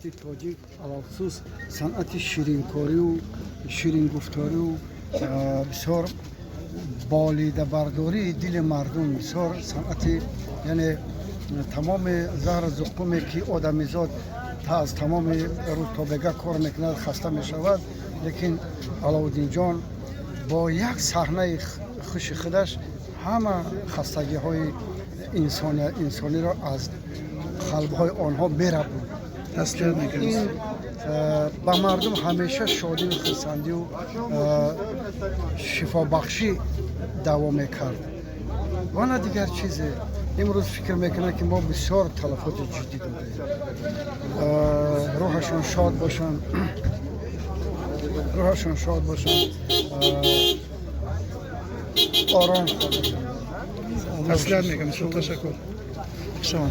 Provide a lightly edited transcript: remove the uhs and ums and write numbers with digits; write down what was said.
توجیک علخصوص صنعت شیرینکاری و شیرین گفتاری و بسیار بالیده برداری دل مردم بسیار صنعت یعنی تمام زهر زقومی که آدمیزاد تا از تمام روز تا بگه کار میکند خسته میشود لیکن علاءالدین جان با یک صحنه خوش خودش همه خستگی های انسانی را از قلب های آنها میربود. این با مردم همیشه شادی و خرسندی و شفا بخشی دوام میکرد و نه دیگر چیزی. امروز فکر میکنه که ما بسیار تلفات جدی دادیم. روحشون شاد باشن، روحشون شاد باشن، آرام خواهد. تسلیت میکنم. تشکر. شما